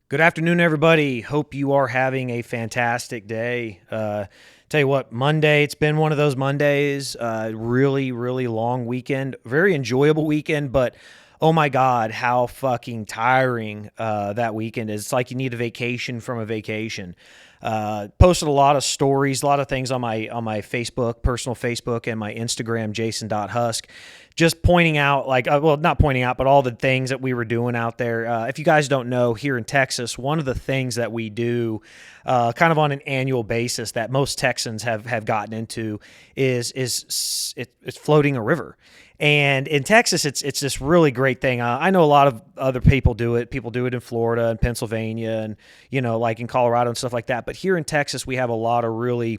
Good afternoon, everybody. Hope you are having a fantastic day. Tell you what, Monday, it's been one of those Mondays. Really, really long weekend. Very enjoyable weekend, but oh my God, how fucking tiring that weekend is. It's like you need a vacation from a vacation. Posted a lot of stories, a lot of things on my Facebook, personal Facebook, and my Instagram, Jason.Husk, just pointing out, like, well, not pointing out, but all the things that we were doing out there. If you guys don't know, here in Texas, one of the things that we do kind of on an annual basis that most Texans have gotten into is floating a river. And in Texas, it's this really great thing. I know a lot of other people do it. People do it in Florida and Pennsylvania and, like in Colorado and stuff like that. But here in Texas, we have a lot of really,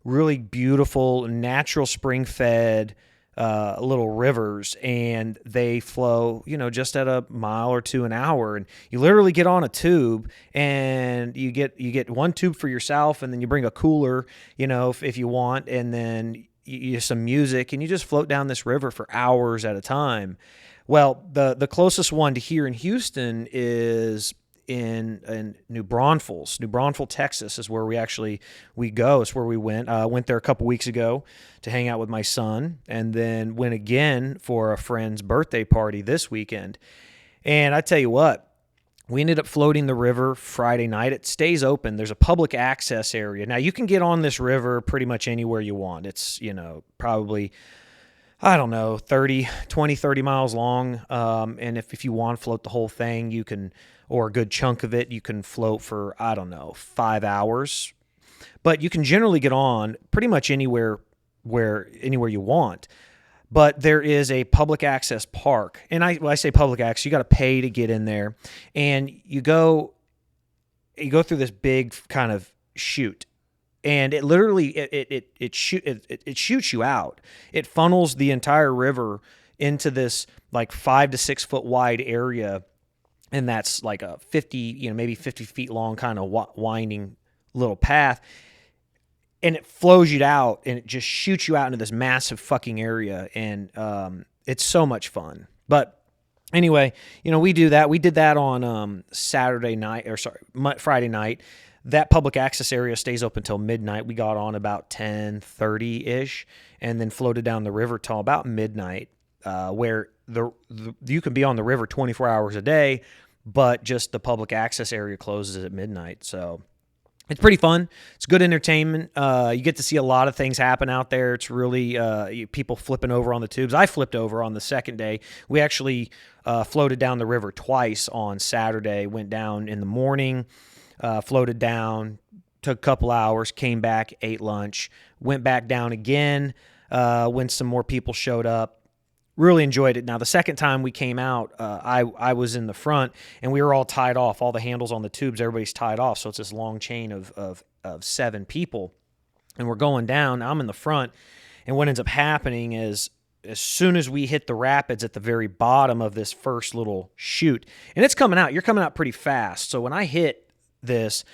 really beautiful, natural spring fed little rivers, and they flow, just at a mile or two an hour. And you literally get on a tube, and you get one tube for yourself, and then you bring a cooler, if you want, and then you some music, and you just float down this river for hours at a time. Well, the closest one to here in Houston is in New Braunfels. New Braunfels, Texas is where we go. It's where we went. Went there a couple weeks ago to hang out with my son, and then went again for a friend's birthday party this weekend. And I tell you what, we ended up floating the river Friday night. It stays open. There's a public access area. Now, you can get on this river pretty much anywhere you want. It's, probably, I don't know, 30 miles long. And if you want to float the whole thing, you can, or a good chunk of it, you can float for, I don't know, 5 hours. But you can generally get on pretty much anywhere you want. But there is a public access park. And when I say public access, you got to pay to get in there. And you go through this big kind of chute. And it literally it shoots you out. It funnels the entire river into this like 5 to 6 foot wide area, and that's like a 50, maybe 50 feet long kind of winding little path. And it flows you out, and it just shoots you out into this massive fucking area, and it's so much fun. But anyway, we do that. We did that on Friday night. That public access area stays open until midnight. We got on about 10:30-ish, and then floated down the river till about midnight, where you can be on the river 24 hours a day, but just the public access area closes at midnight. So it's pretty fun. It's good entertainment. You get to see a lot of things happen out there. It's really people flipping over on the tubes. I flipped over on the second day. We actually floated down the river twice on Saturday. Went down in the morning, floated down, took a couple hours, came back, ate lunch, went back down again when some more people showed up. Really enjoyed it. Now, the second time we came out, I was in the front, and we were all tied off. All the handles on the tubes, everybody's tied off. So it's this long chain of 7 people. And we're going down. I'm in the front. And what ends up happening is as soon as we hit the rapids at the very bottom of this first little chute, and it's coming out, you're coming out pretty fast. So when I hit this,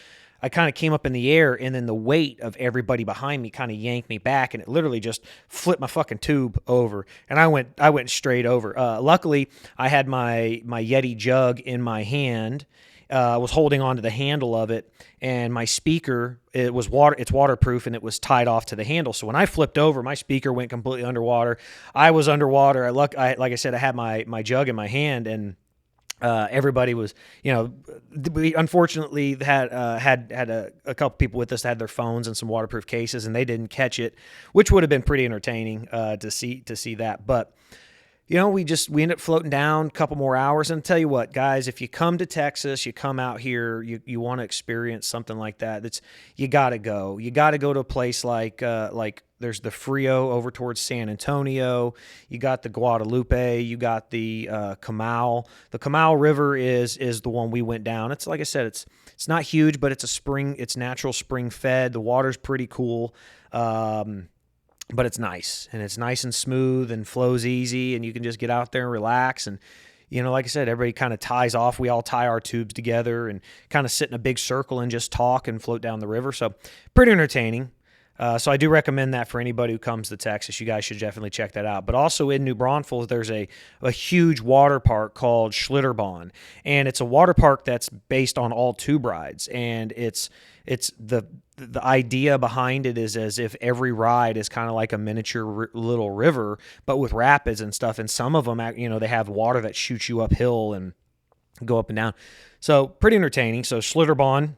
I kind of came up in the air, and then the weight of everybody behind me kind of yanked me back, and it literally just flipped my fucking tube over, and I went straight over. Luckily, I had my Yeti jug in my hand. I was holding onto the handle of it, and my speaker, it's waterproof, and it was tied off to the handle. So when I flipped over, my speaker went completely underwater. I was underwater. Like I said, I had my jug in my hand, and everybody was, we unfortunately had a couple people with us that had their phones and some waterproof cases, and they didn't catch it, which would have been pretty entertaining to see that. But we ended up floating down a couple more hours. And I'll tell you what, guys, if you come to Texas, you come out here, you want to experience something like that. You got to go. You got to go to a place like there's the Frio over towards San Antonio. You got the Guadalupe. You got the Comal. The Comal River is the one we went down. It's like I said, it's not huge, but it's natural spring fed. The water's pretty cool. But it's nice, and it's nice and smooth and flows easy, and you can just get out there and relax. And, like I said, everybody kind of ties off. We all tie our tubes together and kind of sit in a big circle and just talk and float down the river. So pretty entertaining. So I do recommend that for anybody who comes to Texas. You guys should definitely check that out. But also in New Braunfels, there's a huge water park called Schlitterbahn, and it's a water park that's based on all tube rides, and it's the idea behind it is as if every ride is kind of like a miniature little river, but with rapids and stuff. And some of them, they have water that shoots you uphill and go up and down. So pretty entertaining. So Schlitterbahn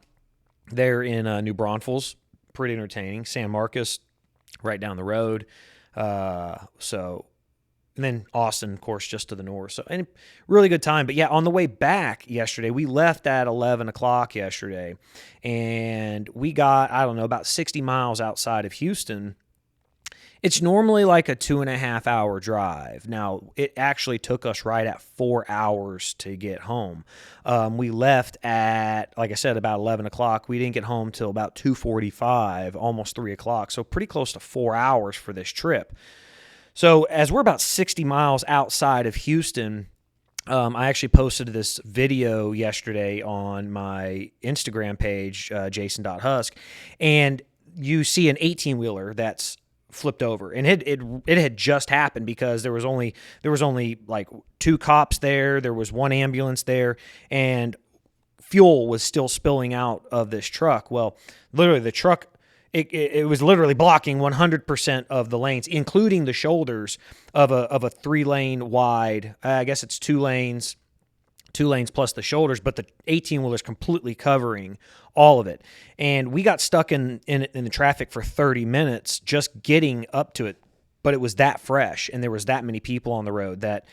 there in New Braunfels, pretty entertaining. San Marcos, right down the road. And then Austin, of course, just to the north. So, and really good time. But yeah, on the way back yesterday, we left at 11 o'clock yesterday, and we got, I don't know, about 60 miles outside of Houston. It's normally like a 2.5 hour drive. Now, it actually took us right at 4 hours to get home. We left at, like I said, about 11 o'clock. We didn't get home till about 2:45, almost 3 o'clock. So pretty close to 4 hours for this trip. So as we're about 60 miles outside of Houston, I actually posted this video yesterday on my Instagram page, jason.husk, and you see an 18-wheeler that's flipped over, and it had just happened because there was only like 2 cops there, there was 1 ambulance there, and fuel was still spilling out of this truck. Well, literally the truck, it was literally blocking 100% of the lanes, including the shoulders of a 3-lane wide. I guess it's 2 lanes plus the shoulders, but the 18-wheeler is completely covering all of it. And we got stuck in the traffic for 30 minutes just getting up to it, but it was that fresh, and there was that many people on the road that,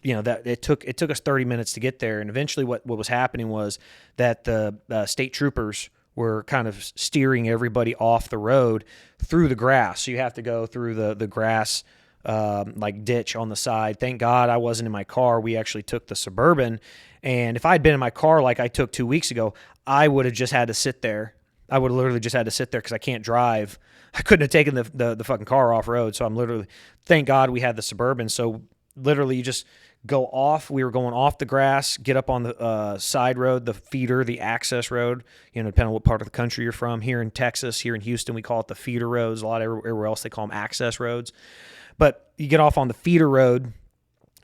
that it took us 30 minutes to get there. And eventually what was happening was that the state troopers were kind of steering everybody off the road through the grass. So you have to go through the grass like ditch on the side. Thank God I wasn't in my car. We actually took the Suburban, and if I'd been in my car like I took 2 weeks ago, I would have just had to sit there. I would have literally just had to sit there because I can't drive. I couldn't have taken the fucking car off road. So thank God we had the Suburban. So literally you just go off. We were going off the grass, get up on the side road, the feeder, the access road, depending on what part of the country you're from. Here in Texas, here in Houston, we call it the feeder roads. A lot everywhere else they call them access roads. But you get off on the feeder road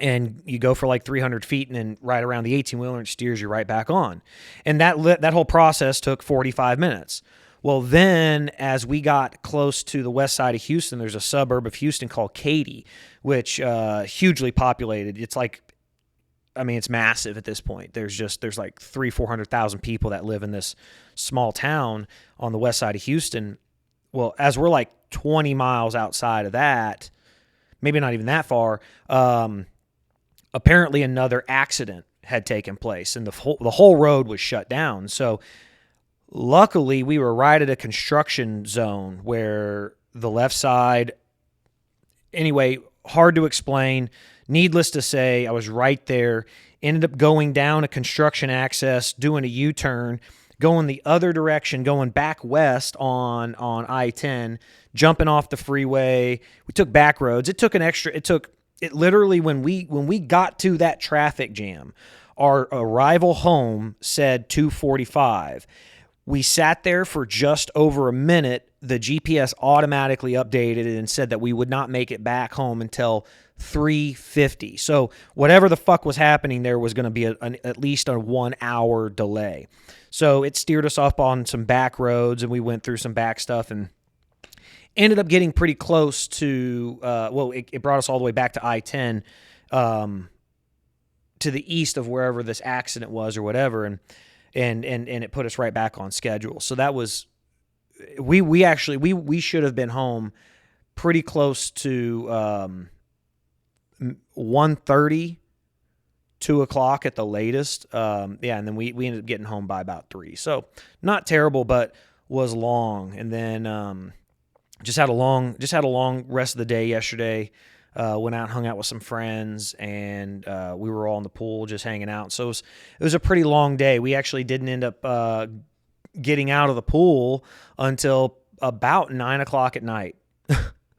and you go for like 300 feet and then right around the 18-wheeler and it steers you right back on. And that whole process took 45 minutes. Well, then as we got close to the west side of Houston, there's a suburb of Houston called Katy, which hugely populated. It's like, it's massive at this point. There's like 400,000 people that live in this small town on the west side of Houston. Well, as we're like 20 miles outside of that, maybe not even that far, apparently another accident had taken place, and the whole road was shut down. So luckily, we were right at a construction zone where the left side, anyway, hard to explain. Needless to say, I was right there, ended up going down a construction access, doing a U-turn, going the other direction, going back west on I-10, jumping off the freeway. We took back roads. It literally, when we got to that traffic jam, our arrival home said 2:45. We sat there for just over a minute. The GPS automatically updated and said that we would not make it back home until 3:50. So whatever the fuck was happening there was going to be at least a 1 hour delay. So it steered us off on some back roads, and we went through some back stuff and ended up getting pretty close to, it brought us all the way back to I-10 to the east of wherever this accident was or whatever, and it put us right back on schedule. So that was, we should have been home pretty close to 1:30, 2 o'clock at the latest. And then we ended up getting home by about 3. So not terrible, but was long. And then just had a long rest of the day yesterday. Went out and hung out with some friends, and we were all in the pool just hanging out. So it was a pretty long day. We actually didn't end up getting out of the pool until about 9 o'clock at night.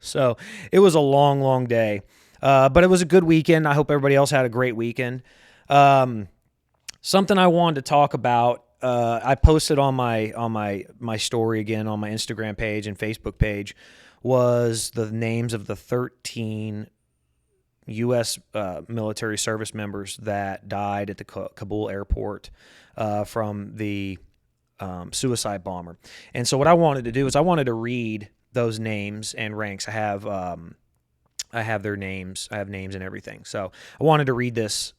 So it was a long, long day. But it was a good weekend. I hope everybody else had a great weekend. Something I wanted to talk about I posted on my story again on my Instagram page and Facebook page was the names of the 13 U.S. Military service members that died at the Kabul airport from the suicide bomber. And so what I wanted to do is I wanted to read those names and ranks. I have their names. I have names and everything. So I wanted to read this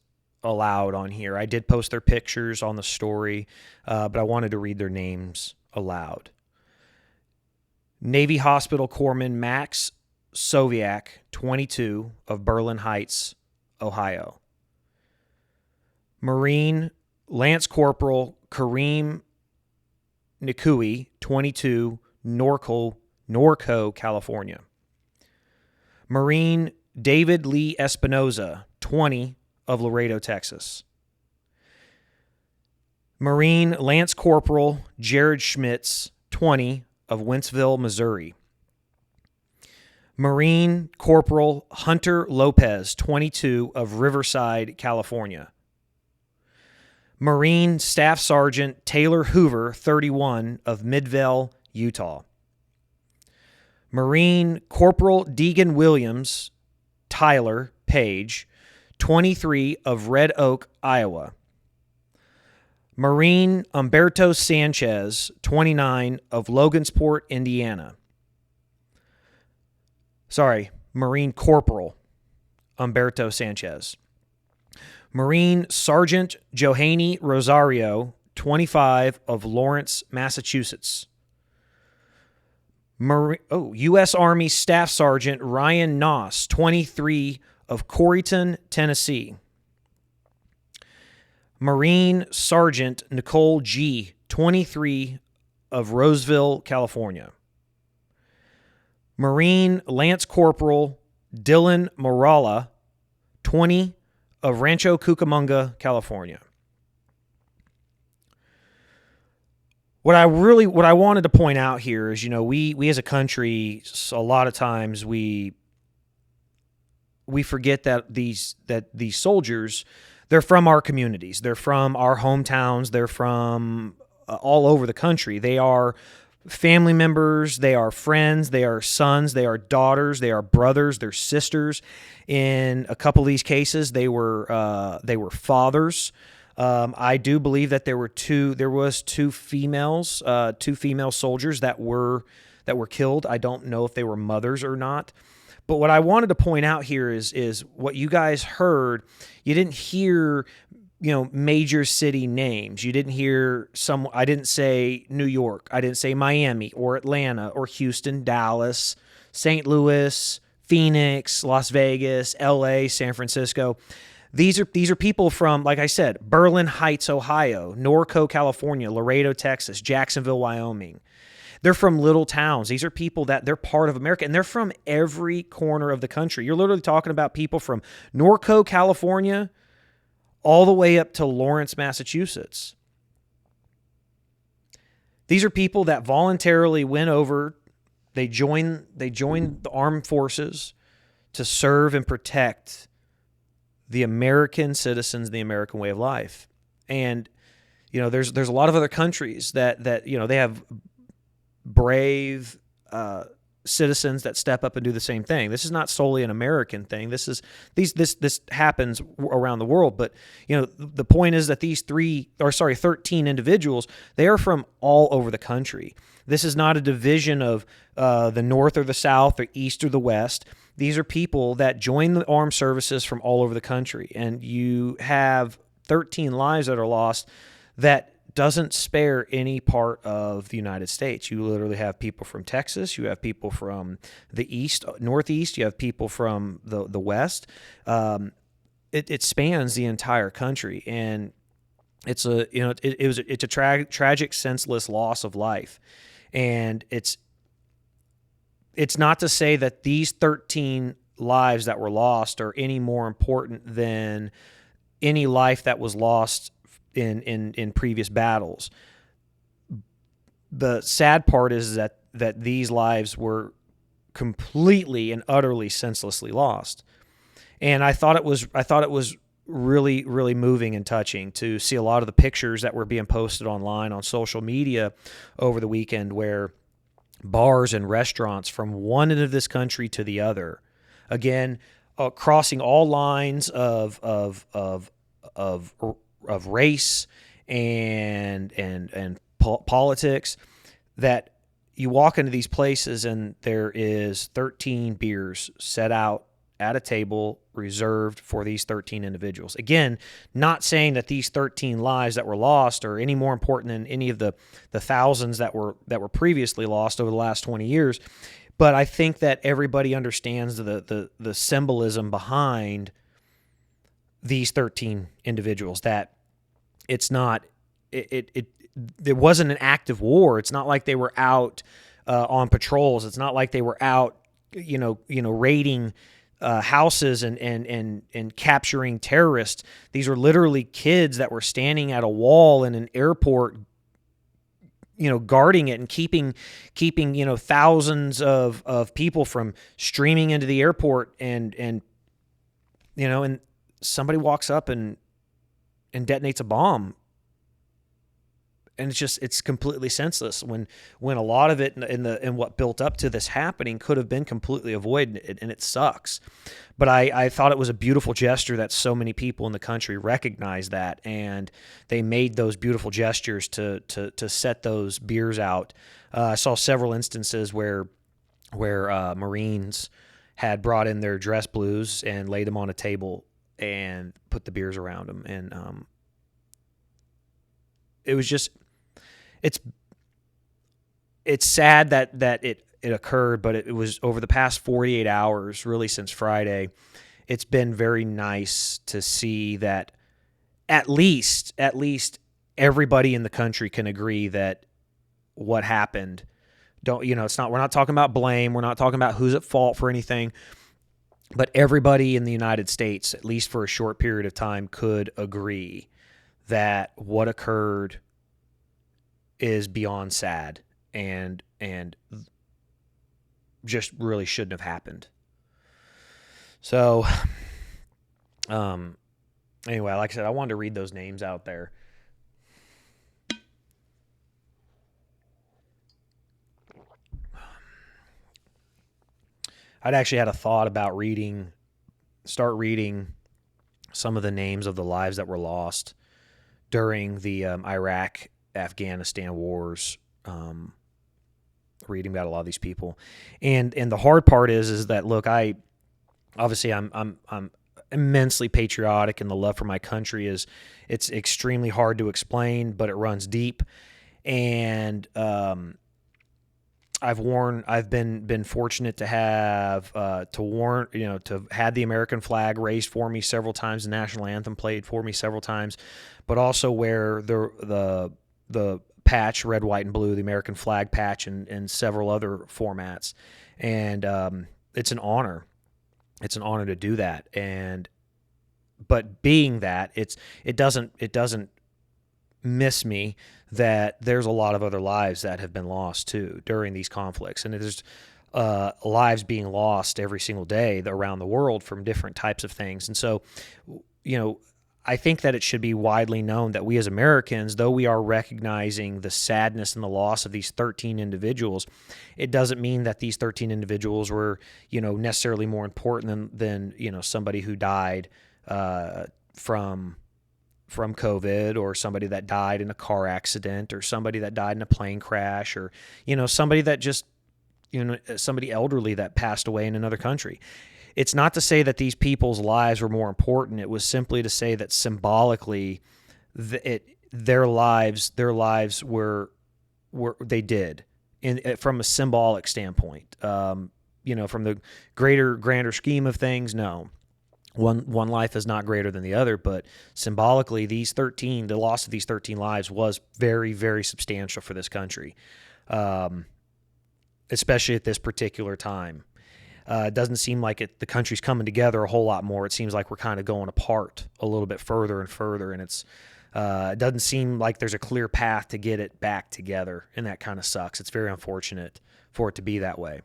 aloud on here. I did post their pictures on the story, but I wanted to read their names aloud. Navy Hospital Corpsman Max Soviak, 22, of Berlin Heights, Ohio. Marine Lance Corporal Kareem Nikui, 22, Norco, California. Marine David Lee Espinoza, 20, of Laredo, Texas. Marine Lance Corporal Jared Schmitz, 20, of Wentzville, Missouri. Marine Corporal Hunter Lopez, 22, of Riverside, California. Marine Staff Sergeant Taylor Hoover, 31, of Midvale, Utah. Marine Corporal Deegan Williams Tyler Page, 23, of Red Oak, Iowa. Marine Humberto Sanchez, 29, of Logansport, Indiana. Marine Corporal Humberto Sanchez. Marine Sergeant Johanny Rosario, 25, of Lawrence, Massachusetts. U.S. Army Staff Sergeant Ryan Noss, 23, of Corryton, Tennessee. Marine Sergeant Nicole G., 23, of Roseville, California. Marine Lance Corporal Dylan Morala, 20, of Rancho Cucamonga, California. What I wanted to point out here is, we as a country, a lot of times we forget that these soldiers, they're from our communities, they're from our hometowns, they're from all over the country. They are family members, they are friends, they are sons, they are daughters, they are brothers, they're sisters. In a couple of these cases, they were fathers. I do believe that there was two female soldiers that were killed. I don't know if they were mothers or not. But what I wanted to point out here is what you guys heard. You didn't hear, major city names. You didn't hear I didn't say New York. I didn't say Miami or Atlanta or Houston, Dallas, St. Louis, Phoenix, Las Vegas, LA, San Francisco. These are people from, like I said, Berlin Heights, Ohio, Norco, California, Laredo, Texas, Jacksonville, Wyoming. They're from little towns. These are people that they're part of America, and they're from every corner of the country. You're literally talking about people from Norco, California, all the way up to Lawrence, Massachusetts. These are people that voluntarily went over. They joined the armed forces to serve and protect the American citizens, the American way of life. And there's a lot of other countries that they have brave citizens that step up and do the same thing. This is not solely an American thing. This happens around the world. But the point is that these 13 individuals, they are from all over the country. This is not a division of the North or the South or East or the West. These are people that join the armed services from all over the country. And you have 13 lives that are lost that doesn't spare any part of the United States. You literally have people from Texas. You have people from the East, Northeast. You have people from the West. It spans the entire country. And it's a tragic, senseless loss of life. And it's not to say that these 13 lives that were lost are any more important than any life that was lost in previous battles. The sad part is that these lives were completely and utterly senselessly lost. And I thought it was really, really moving and touching to see a lot of the pictures that were being posted online on social media over the weekend, where bars and restaurants from one end of this country to the other, again, crossing all lines of race and politics, that you walk into these places and there is 13 beers set out at a table reserved for these 13 individuals. Again, not saying that these 13 lives that were lost are any more important than any of the thousands that were previously lost over the last 20 years, but I think that everybody understands the symbolism behind these 13 individuals, that it's not it there wasn't an active war. It's not like they were out on patrols. It's not like they were out raiding houses and capturing terrorists. These were literally kids that were standing at a wall in an airport, guarding it and keeping thousands of people from streaming into the airport, and somebody walks up and detonates a bomb. And it's completely senseless when a lot of it in what built up to this happening could have been completely avoided, and it sucks. But I thought it was a beautiful gesture that so many people in the country recognized that, and they made those beautiful gestures to set those beers out. I saw several instances where Marines had brought in their dress blues and laid them on a table and put the beers around them, and it was just. It's sad that it occurred, but it was over the past 48 hours, really since Friday. It's been very nice to see that at least everybody in the country can agree that what happened. We're not talking about blame. We're not talking about who's at fault for anything. But everybody in the United States, at least for a short period of time, could agree that what occurred is beyond sad and just really shouldn't have happened. So, anyway, like I said, I wanted to read those names out there. I'd actually had a thought about start reading some of the names of the lives that were lost during the Iraq-Afghanistan wars, reading about a lot of these people. And the hard part is that, look, I'm immensely patriotic, and the love for my country it's extremely hard to explain, but it runs deep. And I've been fortunate to have to had the American flag raised for me several times, the national anthem played for me several times, but also wear the patch, red, white, and blue, the American flag patch, and several other formats. And it's an honor. It's an honor to do that. But being that, it doesn't miss me that there's a lot of other lives that have been lost too during these conflicts, and there's lives being lost every single day around the world from different types of things. And so, I think that it should be widely known that we as Americans, though we are recognizing the sadness and the loss of these 13 individuals, it doesn't mean that these 13 individuals were, necessarily more important than somebody who died from COVID, or somebody that died in a car accident, or somebody that died in a plane crash, or, somebody that just, somebody elderly that passed away in another country. It's not to say that these people's lives were more important. It was simply to say that symbolically, their lives were they did from a symbolic standpoint. From the grander scheme of things, no. One life is not greater than the other, but symbolically, the loss of these 13 lives was very, very substantial for this country, especially at this particular time. It doesn't seem like the country's coming together a whole lot more. It seems like we're kind of going apart a little bit further and further, and it doesn't seem like there's a clear path to get it back together, and that kind of sucks. It's very unfortunate for it to be that way.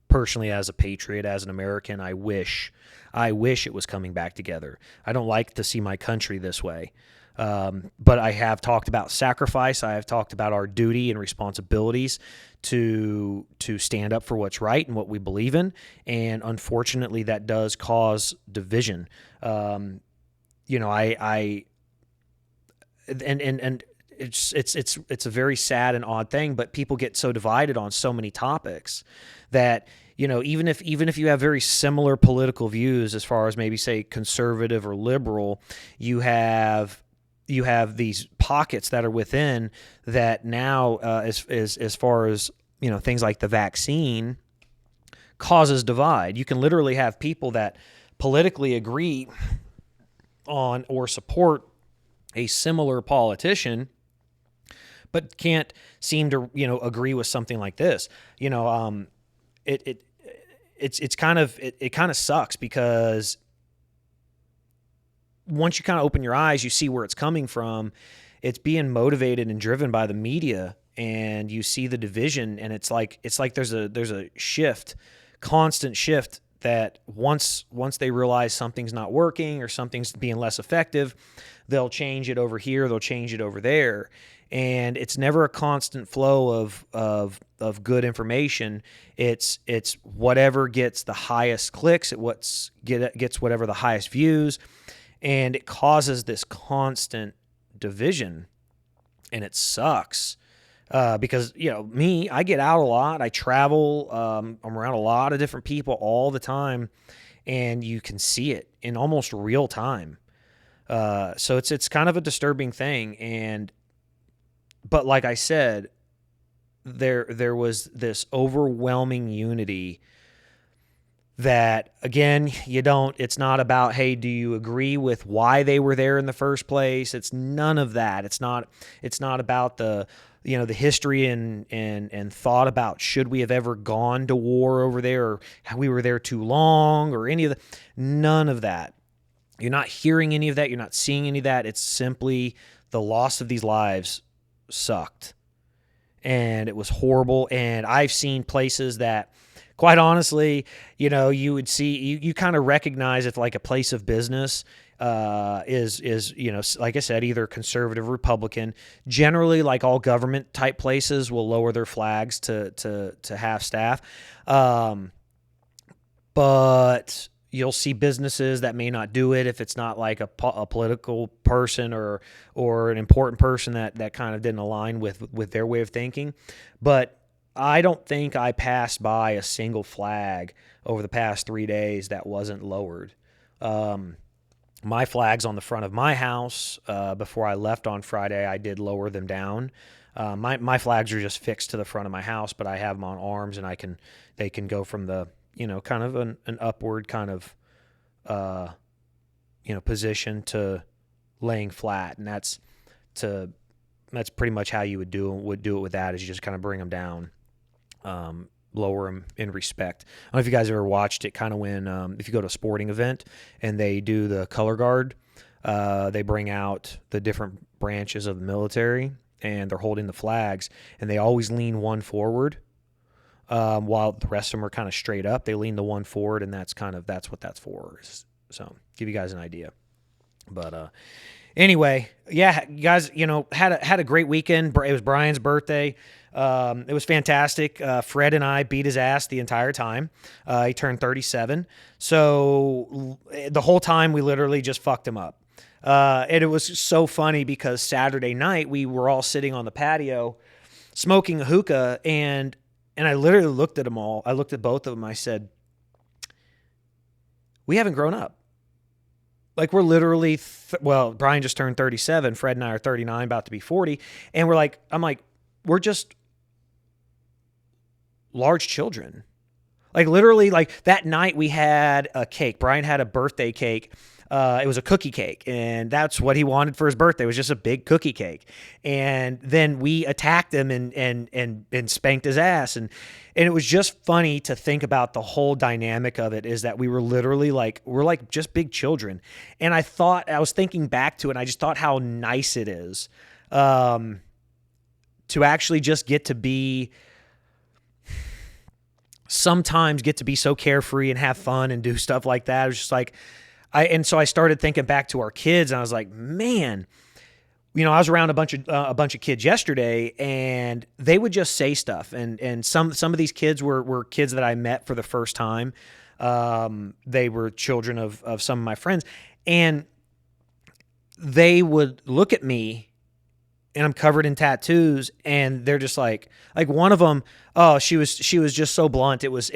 personally, as a patriot, as an American, I wish it was coming back together. I don't like to see my country this way. But I have talked about sacrifice. I have talked about our duty and responsibilities to stand up for what's right and what we believe in. And unfortunately, that does cause division. You know, and it's a very sad and odd thing, but people get so divided on so many topics that, you know, even if you have very similar political views as far as maybe say conservative or liberal, you have these pockets that are within that now, as far as, you know, things like the vaccine causes divide. You can literally have people that politically agree on or support a similar politician, but can't seem to, you know, agree with something like this. You know, it kind of sucks, because once you kind of open your eyes, you see where it's coming from. It's being motivated and driven by the media, and you see the division, and it's like there's a shift, constant shift, that once they realize something's not working or something's being less effective, they'll change it over here, they'll change it over there. And it's never a constant flow of good information. It's whatever gets the highest clicks, gets whatever the highest views, and it causes this constant division, and it sucks. Because, you know, I get out a lot. I travel. I'm around a lot of different people all the time, and you can see it in almost real time. So it's kind of a disturbing thing. But like I said, there was this overwhelming unity that, again, it's not about, hey, do you agree with why they were there in the first place? It's none of that. It's not about the history and thought about should we have ever gone to war over there, or how we were there too long, or any of the, none of that. You're not hearing any of that. You're not seeing any of that. It's simply the loss of these lives sucked, and it was horrible. And I've seen places that, quite honestly, you know, you would see, you kind of recognize if like a place of business is, you know, like I said, either conservative or Republican. Generally, like all government type places will lower their flags to half staff. But you'll see businesses that may not do it if it's not like a political person or an important person that kind of didn't align with their way of thinking. But I don't think I passed by a single flag over the past 3 days that wasn't lowered. My flags on the front of my house, before I left on Friday, I did lower them down. My flags are just fixed to the front of my house, but I have them on arms, and they can go from the, you know, kind of an upward kind of, you know, position to laying flat. And that's pretty much how you would do it with that, is you just kind of bring them down, lower them in respect. I don't know if you guys ever watched it, kind of when, if you go to a sporting event and they do the color guard, they bring out the different branches of the military and they're holding the flags, and they always lean one forward, while the rest of them are kind of straight up. They lean the one forward, and that's what that's for. So give you guys an idea. But anyway, yeah, you guys, you know, had a great weekend. It was Brian's birthday. It was fantastic. Fred and I beat his ass the entire time. He turned 37. So the whole time we literally just fucked him up. And it was so funny because Saturday night we were all sitting on the patio smoking a hookah, and I literally looked at them all. I looked at both of them. I said, we haven't grown up. Like, we're literally, Brian just turned 37. Fred and I are 39, about to be 40. And I'm like, we're just large children. Like, literally, like that night we had a cake. Brian had a birthday cake. It was a cookie cake, and that's what he wanted for his birthday. It was just a big cookie cake. And then we attacked him and spanked his ass. And it was just funny to think about the whole dynamic of it, is that we were literally we're like just big children. And I was thinking back to it, and I just thought how nice it is, to actually just get to be sometimes get to be so carefree and have fun and do stuff like that. It was just like, so I started thinking back to our kids, and I was like, man, I was around a bunch of kids yesterday, and they would just say stuff, and some of these kids were kids that I met for the first time. They were children of some of my friends, and they would look at me, and I'm covered in tattoos, and they're just like one of them. Oh, she was just so blunt. It was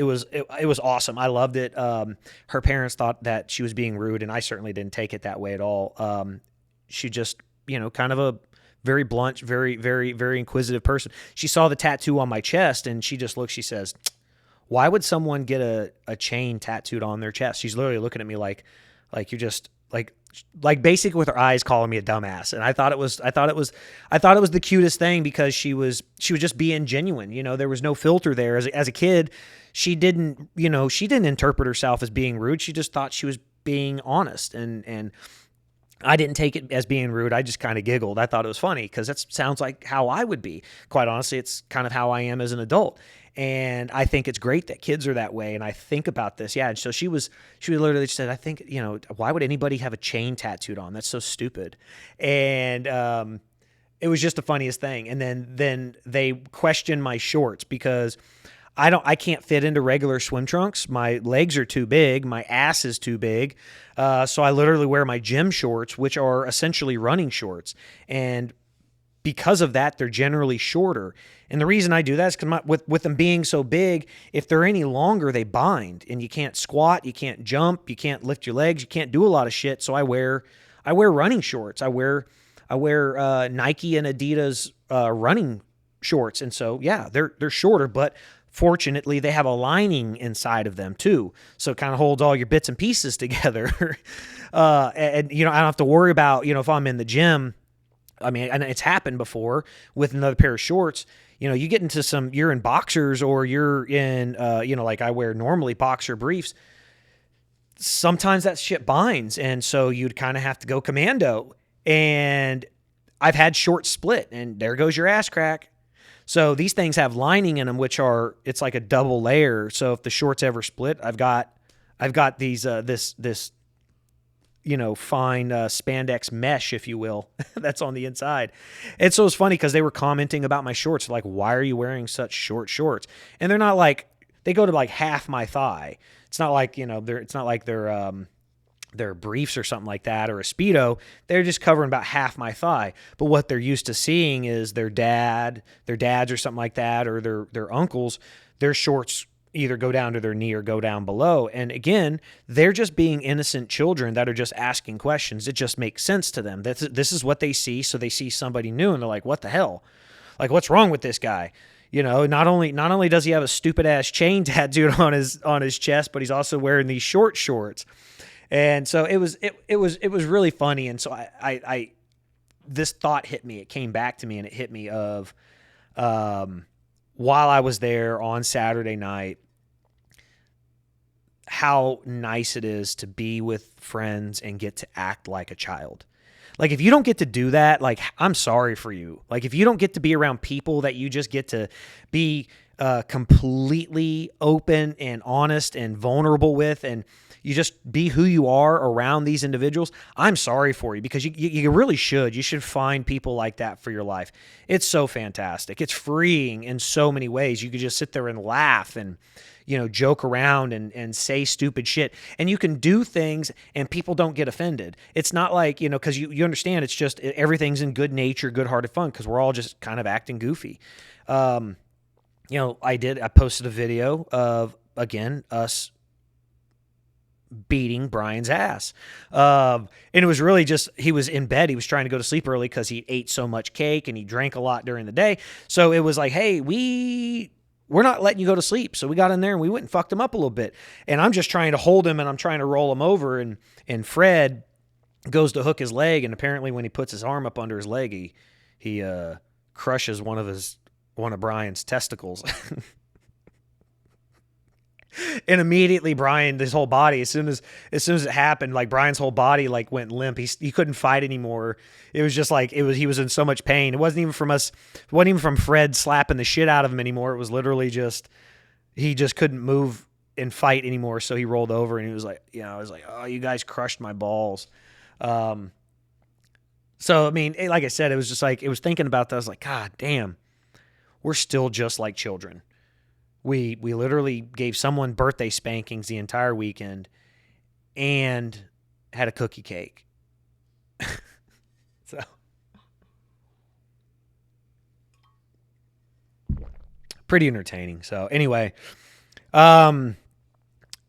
awesome. I loved it. Her parents thought that she was being rude, and I certainly didn't take it that way at all. She just, kind of a very blunt, very, very, very inquisitive person. She saw the tattoo on my chest, and she just looked. She says, "Why would someone get a chain tattooed on their chest?" She's literally looking at me like you're just like basically with her eyes calling me a dumbass. And I thought it was the cutest thing, because she was just being genuine. There was no filter there. As a kid, she didn't interpret herself as being rude. She just thought she was being honest. And I didn't take it as being rude. I just kind of giggled. I thought it was funny, because that sounds like how I would be. Quite honestly, it's kind of how I am as an adult. And I think it's great that kids are that way. And I think about this. Yeah. And so she literally said, I think, why would anybody have a chain tattooed on? That's so stupid. And, it was just the funniest thing. And then they questioned my shorts, because I can't fit into regular swim trunks. My legs are too big. My ass is too big. So I literally wear my gym shorts, which are essentially running shorts. And because of that, they're generally shorter. And the reason I do that is because with them being so big, if they're any longer, they bind, and you can't squat, you can't jump, you can't lift your legs, you can't do a lot of shit. So I wear running shorts. I wear Nike and Adidas running shorts. And so, yeah, they're shorter, but fortunately they have a lining inside of them too. So it kind of holds all your bits and pieces together. And I don't have to worry about, if I'm in the gym. I mean, and it's happened before with another pair of shorts. You get into you're in boxers, or you're in, like I wear normally boxer briefs. Sometimes that shit binds. And so you'd kind of have to go commando. And I've had shorts split, and there goes your ass crack. So these things have lining in them, it's like a double layer. So if the shorts ever split, I've got these, this fine spandex mesh, if you will, that's on the inside. And so it's funny, because they were commenting about my shorts, like, why are you wearing such short shorts? And they're not like, they go to like half my thigh. It's not like, they're briefs or something like that, or a Speedo. They're just covering about half my thigh. But what they're used to seeing is their dads or something like that, or their uncles, their shorts either go down to their knee or go down below. And again, they're just being innocent children that are just asking questions. It just makes sense to them. This is what they see. So they see somebody new, and they're like, what the hell? Like, what's wrong with this guy? Not only does he have a stupid ass chain tattooed on his chest, but he's also wearing these short shorts. And so it was really funny. And so I this thought hit me. It came back to me, and it hit me of, while I was there on Saturday night, how nice it is to be with friends and get to act like a child. Like, if you don't get to do that, like, I'm sorry for you. Like, if you don't get to be around people that you just get to be completely open and honest and vulnerable with, and you just be who you are around these individuals, I'm sorry for you, because you really should. You should find people like that for your life. It's so fantastic. It's freeing in so many ways. You could just sit there and laugh and, joke around and say stupid shit. And you can do things and people don't get offended. It's not like, because you understand, it's just everything's in good nature, good-hearted fun, because we're all just kind of acting goofy. I posted a video of, again, us beating Brian's ass. And it was really just, he was in bed. He was trying to go to sleep early because he ate so much cake and he drank a lot during the day. So it was like, hey, we're not letting you go to sleep. So we got in there and we went and fucked him up a little bit. And I'm just trying to hold him, and I'm trying to roll him over. And Fred goes to hook his leg. And apparently when he puts his arm up under his leg, he crushes one of Brian's testicles. And immediately his whole body, as soon as it happened, like, Brian's whole body like went limp. He couldn't fight anymore. It was just like, he was in so much pain. It wasn't even from us. It wasn't even from Fred slapping the shit out of him anymore. It was literally just he just couldn't move and fight anymore. So he rolled over and he was like, I was like, oh, you guys crushed my balls. Um, so, I mean, like I said, it was just like, it was thinking about that. I was like, God damn, we're still just like children. We literally gave someone birthday spankings the entire weekend and had a cookie cake. So pretty entertaining. So anyway, kind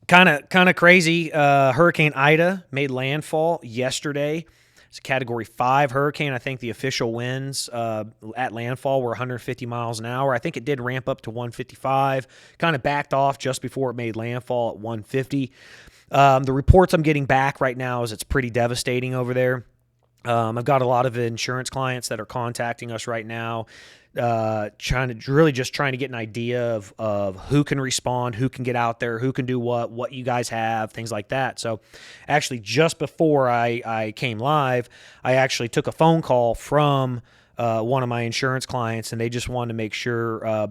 of crazy. Hurricane Ida made landfall yesterday. It's a Category 5 hurricane. I think the official winds at landfall were 150 miles an hour. I think it did ramp up to 155. Kind of backed off just before it made landfall at 150. The reports I'm getting back right now is it's pretty devastating over there. I've got a lot of insurance clients that are contacting us right now, trying to get an idea of who can respond, who can get out there, who can do what you guys have, things like that. So actually just before I came live, I actually took a phone call from one of my insurance clients, and they just wanted to make sure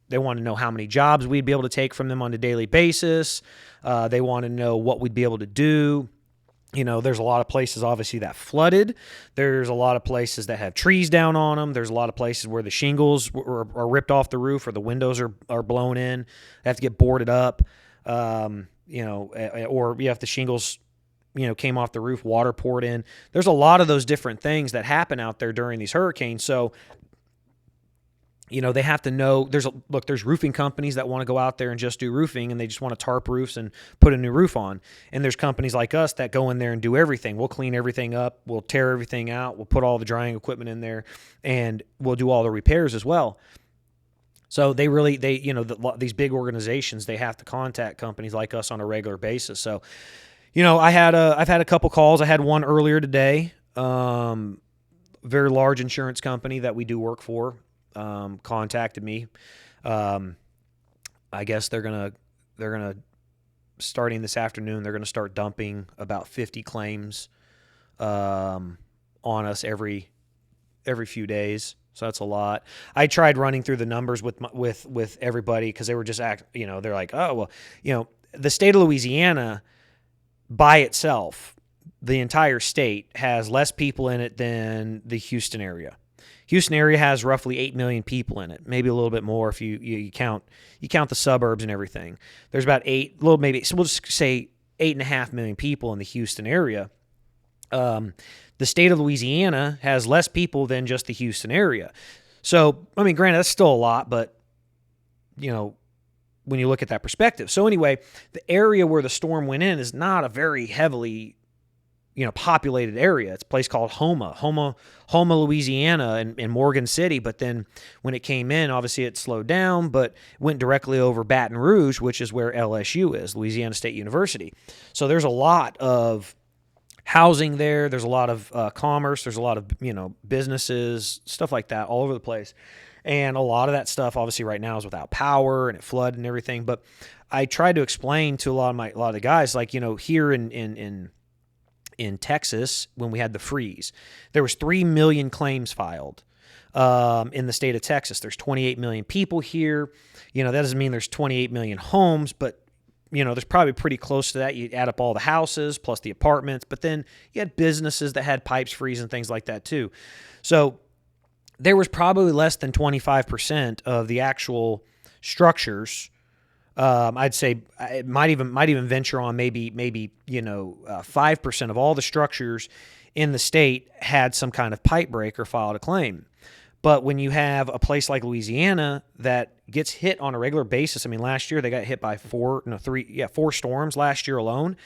they want to know how many jobs we'd be able to take from them on a daily basis. They want to know what we'd be able to do. There's a lot of places, obviously, that flooded. There's a lot of places that have trees down on them. There's a lot of places where the shingles are ripped off the roof or the windows are blown in. They have to get boarded up, or if the shingles, came off the roof, water poured in. There's a lot of those different things that happen out there during these hurricanes. So, they have to know there's roofing companies that want to go out there and just do roofing, and they just want to tarp roofs and put a new roof on. And there's companies like us that go in there and do everything. We'll clean everything up. We'll tear everything out. We'll put all the drying equipment in there, and we'll do all the repairs as well. So these big organizations, they have to contact companies like us on a regular basis. So, I've had a couple calls. I had one earlier today. Very large insurance company that we do work for. Contacted me. I guess they're gonna starting this afternoon. They're gonna start dumping about 50 claims on us every few days. So that's a lot. I tried running through the numbers with everybody because they were just they're like, oh well, the state of Louisiana by itself, the entire state has less people in it than the Houston area. Houston area has roughly 8 million people in it, maybe a little bit more if you count the suburbs and everything. There's about so we'll just say 8.5 million people in the Houston area. The state of Louisiana has less people than just the Houston area. So, I mean, granted, that's still a lot, but when you look at that perspective. So anyway, the area where the storm went in is not a very heavily populated area. It's a place called Houma, Louisiana, in Morgan City. But then when it came in, obviously it slowed down, but went directly over Baton Rouge, which is where LSU is, Louisiana State University. So there's a lot of housing there. There's a lot of commerce. There's a lot of, businesses, stuff like that all over the place. And a lot of that stuff, obviously, right now is without power and it flooded and everything. But I tried to explain to a lot of the guys, like, here in Texas, when we had the freeze, there was 3 million claims filed in the state of Texas. There's 28 million people here. That doesn't mean there's 28 million homes, but there's probably pretty close to that. You add up all the houses plus the apartments, but then you had businesses that had pipes freeze and things like that too. So there was probably less than 25% of the actual structures. I'd say it might even venture on maybe 5% of all the structures in the state had some kind of pipe break or filed a claim. But when you have a place like Louisiana that gets hit on a regular basis, I mean, last year they got hit by four storms last year alone.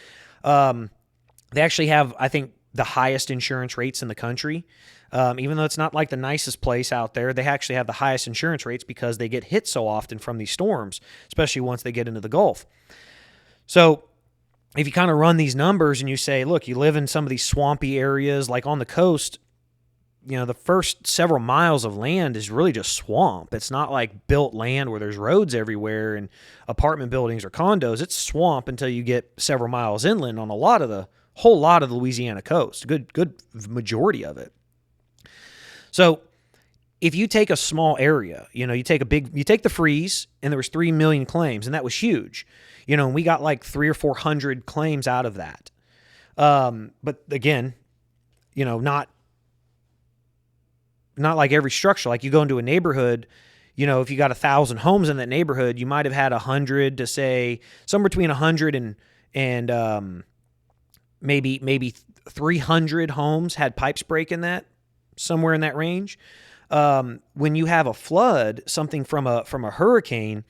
They actually have, I think, the highest insurance rates in the country. Even though it's not like the nicest place out there, they actually have the highest insurance rates because they get hit so often from these storms, especially once they get into the Gulf. So if you kind of run these numbers and you say, look, you live in some of these swampy areas, like on the coast, the first several miles of land is really just swamp. It's not like built land where there's roads everywhere and apartment buildings or condos. It's swamp until you get several miles inland on whole lot of the Louisiana coast, good majority of it. So if you take a small area, you take the freeze, and there was 3 million claims, and that was huge, and we got like 300 or 400 claims out of that. But again, not like every structure. Like you go into a neighborhood, if you got 1,000 homes in that neighborhood, you might have had 100 to say somewhere between 100 and maybe 300 homes had pipes break in that, somewhere in that range. When you have a flood, something from a hurricane,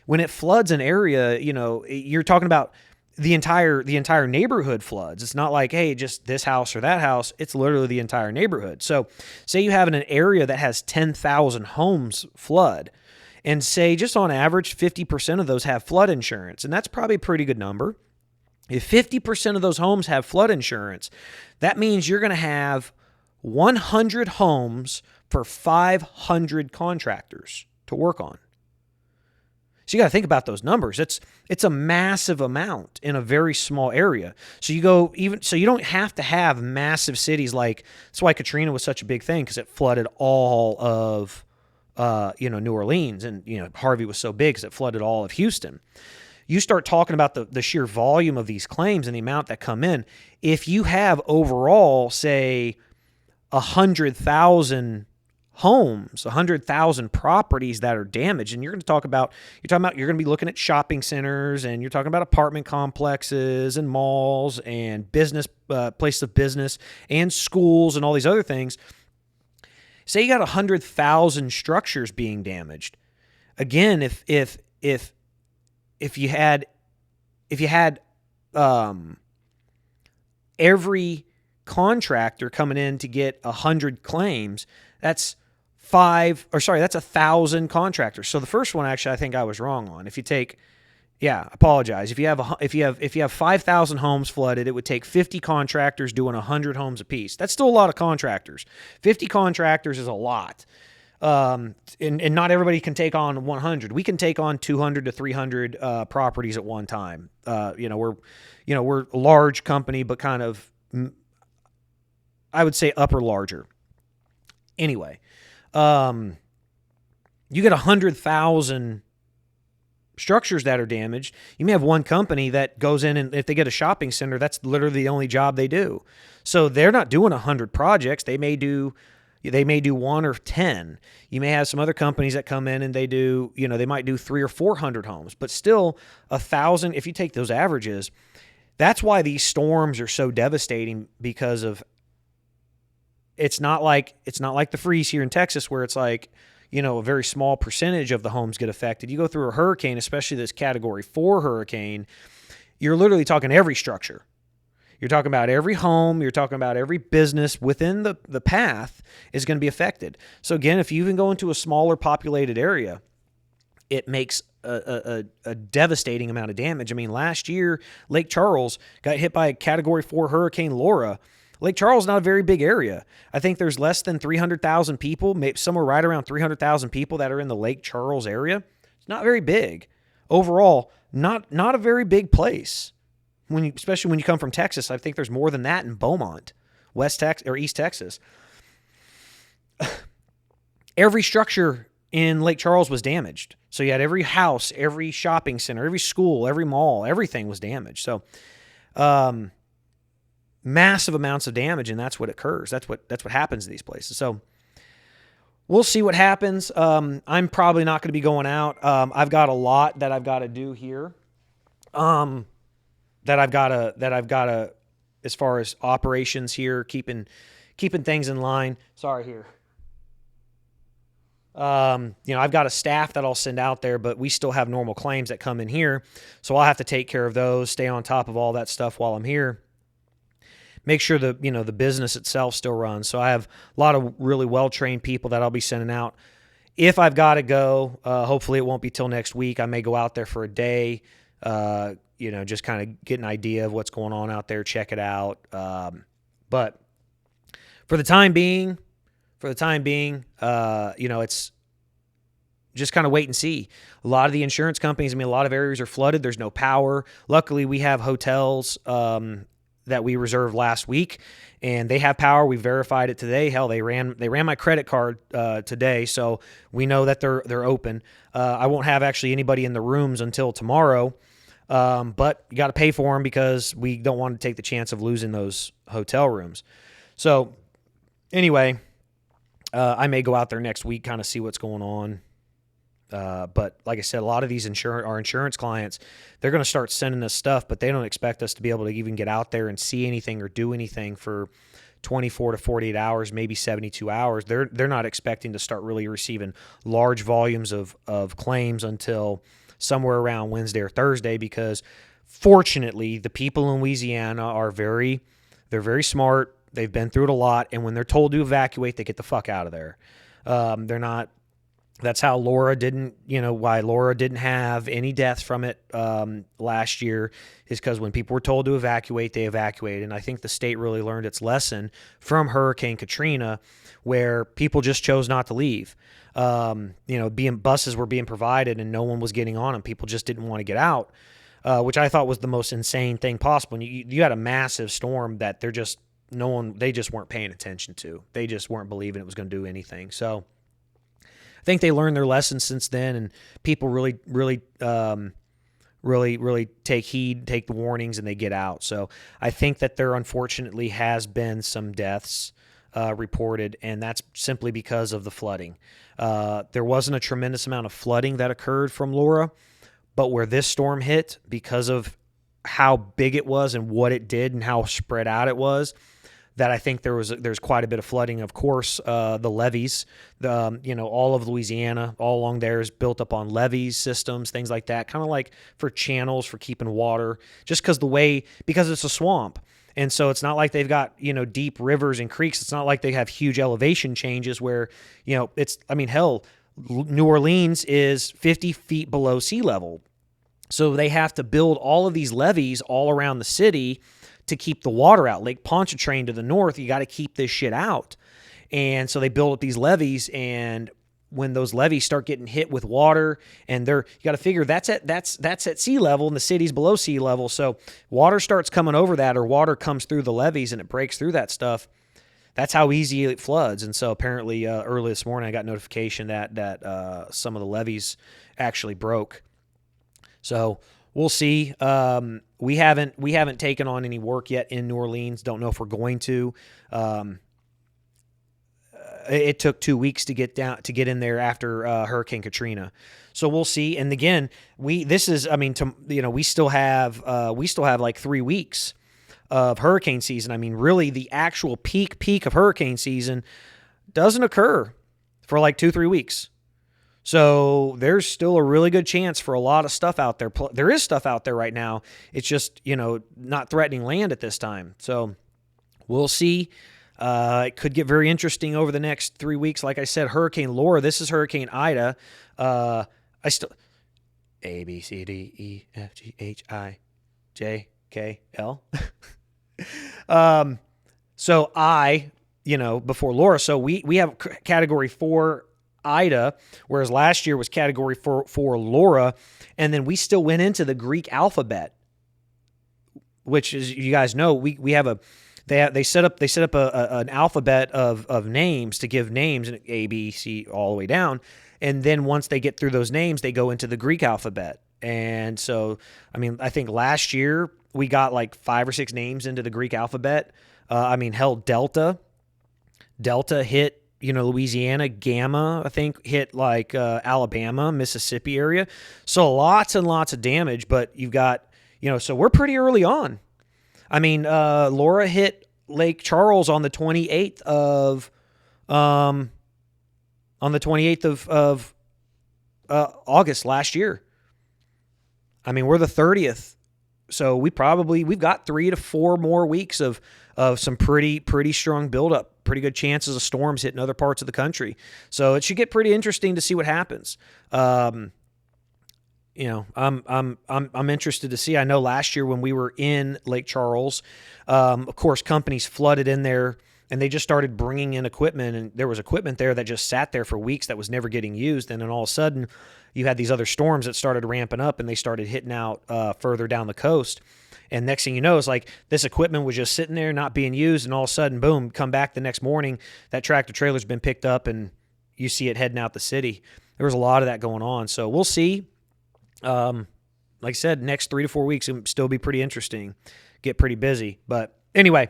when it floods an area, you're talking about the entire neighborhood floods. It's not like, hey, just this house or that house. It's literally the entire neighborhood. So say you have an area that has 10,000 homes flood, and say just on average 50% of those have flood insurance, and that's probably a pretty good number. If 50% of those homes have flood insurance, that means you're going to have 100 homes for 500 contractors to work on. So you got to think about those numbers. It's a massive amount in a very small area. So you don't have to have massive cities like. That's why Katrina was such a big thing, because it flooded all of New Orleans, and Harvey was so big because it flooded all of Houston. You start talking about the sheer volume of these claims and the amount that come in. If you have overall, say, 100,000 homes, 100,000 properties that are damaged, and you're talking about you're going to be looking at shopping centers, and you're talking about apartment complexes and malls and business places of business and schools and all these other things. Say you got 100,000 structures being damaged. Again, if you had every contractor coming in to get 100 claims, that's 1,000 contractors. So the first one, actually, I think I was wrong on. If you take, apologize. If you have 5,000 homes flooded, it would take 50 contractors doing 100 homes apiece. That's still a lot of contractors. 50 contractors is a lot. And not everybody can take on 100. We can take on 200 to 300 properties at one time. We're a large company, but kind of, I would say upper larger. Anyway, you get 100,000 structures that are damaged. You may have one company that goes in, and if they get a shopping center, that's literally the only job they do. So they're not doing 100 projects. They may do 1 or 10. You may have some other companies that come in and they do, they might do 300 or 400 homes, but still 1,000. If you take those averages, that's why these storms are so devastating, because of, it's not like the freeze here in Texas, where it's like, a very small percentage of the homes get affected. You go through a hurricane, especially this Category 4 hurricane, you're literally talking every structure. You're talking about every home. You're talking about every business within the path is going to be affected. So again, if you even go into a smaller populated area, it makes a devastating amount of damage. I mean, last year, Lake Charles got hit by a Category 4 Hurricane Laura. Lake Charles is not a very big area. I think there's less than 300,000 people, maybe somewhere right around 300,000 people that are in the Lake Charles area. It's not very big. Overall, not a very big place. Especially when you come from Texas, I think there's more than that in Beaumont, West Texas or East Texas. Every structure in Lake Charles was damaged. So you had every house, every shopping center, every school, every mall, everything was damaged. So, massive amounts of damage, and that's what occurs. That's what happens in these places. So we'll see what happens. I'm probably not going to be going out. I've got a lot that I've got to do here. That I've got to, as far as operations here, keeping things in line. Sorry here. I've got a staff that I'll send out there, but we still have normal claims that come in here. So I'll have to take care of those, stay on top of all that stuff while I'm here. Make sure the business itself still runs. So I have a lot of really well-trained people that I'll be sending out. If I've got to go, hopefully it won't be till next week. I may go out there for a day, just kind of get an idea of what's going on out there, check it out. But for the time being, it's just kind of wait and see. A lot of the insurance companies, a lot of areas are flooded. There's no power. Luckily, we have hotels that we reserved last week, and they have power. We verified it today. Hell, they ran my credit card today, so we know that they're open. I won't have actually anybody in the rooms until tomorrow, but you got to pay for them because we don't want to take the chance of losing those hotel rooms. So anyway, I may go out there next week, kind of see what's going on. But like I said, a lot of these our insurance clients, they're going to start sending us stuff, but they don't expect us to be able to even get out there and see anything or do anything for 24 to 48 hours, maybe 72 hours. They're not expecting to start really receiving large volumes of claims until somewhere around Wednesday or Thursday, because fortunately the people in Louisiana they're very smart. They've been through it a lot. And when they're told to evacuate, they get the fuck out of there. That's how why Laura didn't have any deaths from it last year, is because when people were told to evacuate, they evacuated. And I think the state really learned its lesson from Hurricane Katrina, where people just chose not to leave. Buses were being provided and no one was getting on them. People just didn't want to get out, which I thought was the most insane thing possible. And you had a massive storm that they just weren't paying attention to. They just weren't believing it was going to do anything. So I think they learned their lessons since then, and people really take heed, take the warnings, and they get out. So I think that there unfortunately has been some deaths reported, and that's simply because of the flooding. There wasn't a tremendous amount of flooding that occurred from Laura, but where this storm hit, because of how big it was and what it did and how spread out it was, that I think there's quite a bit of flooding. Of course, the levees, all of Louisiana, all along there is built up on levees, systems, things like that, kind of like for channels for keeping water, just because it's a swamp. And so it's not like they've got, deep rivers and creeks. It's not like they have huge elevation changes where, New Orleans is 50 feet below sea level. So they have to build all of these levees all around the city to keep the water out. Lake Pontchartrain to the north, you got to keep this shit out. And so they build up these levees, and when those levees start getting hit with water, and you got to figure that's at sea level, and the city's below sea level. So water starts coming over that, or water comes through the levees and it breaks through that stuff. That's how easy it floods. And so apparently early this morning I got notification that some of the levees actually broke. So we'll see. We haven't taken on any work yet in New Orleans. Don't know if we're going to. It took 2 weeks to get in there after Hurricane Katrina. So we'll see. And again, we still have like 3 weeks of hurricane season. I mean, really the actual peak of hurricane season doesn't occur for like 2-3 weeks. So there's still a really good chance for a lot of stuff out there. There is stuff out there right now. It's just, not threatening land at this time. So we'll see. It could get very interesting over the next 3 weeks. Like I said, Hurricane Laura, this is Hurricane Ida. A, B, C, D, E, F, G, H, I, J, K, L. So before Laura, so we have Category 4 Ida, whereas last year was Category 4 Laura, and then we still went into the Greek alphabet, which is, you guys know, we have they set up an alphabet of names to give names, A, B, C, all the way down, and then once they get through those names, they go into the Greek alphabet. And so, I think last year we got like 5 or 6 names into the Greek alphabet. Delta hit, Louisiana. Gamma, I think, hit like Alabama, Mississippi area. So lots and lots of damage, but you've got, so we're pretty early on. Laura hit Lake Charles on the 28th of August last year. We're the 30th. So we've got 3 to 4 more weeks of some pretty strong buildup. Pretty good chances of storms hitting other parts of the country. So it should get pretty interesting to see what happens. I'm interested to see. I know last year when we were in Lake Charles, of course, companies flooded in there and they just started bringing in equipment, and there was equipment there that just sat there for weeks that was never getting used. And then all of a sudden you had these other storms that started ramping up and they started hitting out further down the coast. And next thing you know, it's like this equipment was just sitting there not being used, and all of a sudden, boom, come back the next morning, that tractor trailer's been picked up and you see it heading out the city. There was a lot of that going on. So we'll see. Like I said, next 3 to 4 weeks will still be pretty interesting. Get pretty busy. But anyway,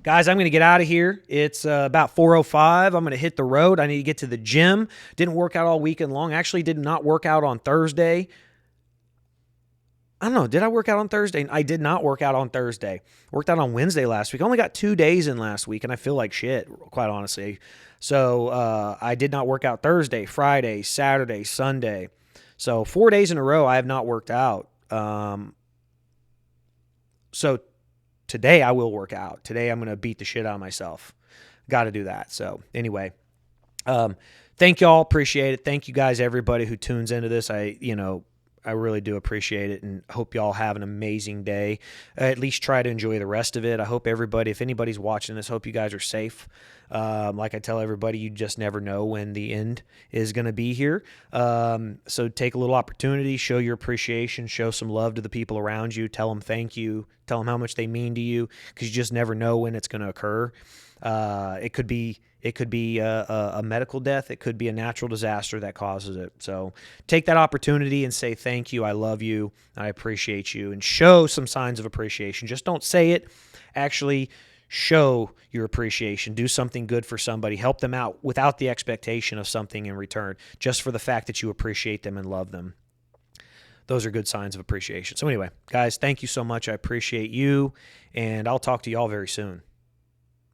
guys, I'm going to get out of here. It's about 4:05. I'm going to hit the road. I need to get to the gym. Didn't work out all weekend long. Actually did not work out on Thursday. I don't know. Did I work out on Thursday? I did not work out on Thursday. Worked out on Wednesday last week. I only got 2 days in last week, and I feel like shit, quite honestly. So I did not work out Thursday, Friday, Saturday, Sunday. So 4 days in a row I have not worked out. So today I will work out. Today I'm going to beat the shit out of myself. Got to do that. So anyway, thank y'all. Appreciate it. Thank you guys, everybody who tunes into this. I really do appreciate it, and hope y'all have an amazing day. At least try to enjoy the rest of it. I hope everybody, if anybody's watching this, hope you guys are safe. Like I tell everybody, you just never know when the end is going to be here. So take a little opportunity, show your appreciation, show some love to the people around you. Tell them thank you. Tell them how much they mean to you, because you just never know when it's going to occur. It could be a medical death. It could be a natural disaster that causes it. So take that opportunity and say thank you. I love you. I appreciate you, and show some signs of appreciation. Just don't say it. Actually show your appreciation. Do something good for somebody. Help them out without the expectation of something in return, just for the fact that you appreciate them and love them. Those are good signs of appreciation. So anyway, guys, thank you so much. I appreciate you, and I'll talk to you all very soon.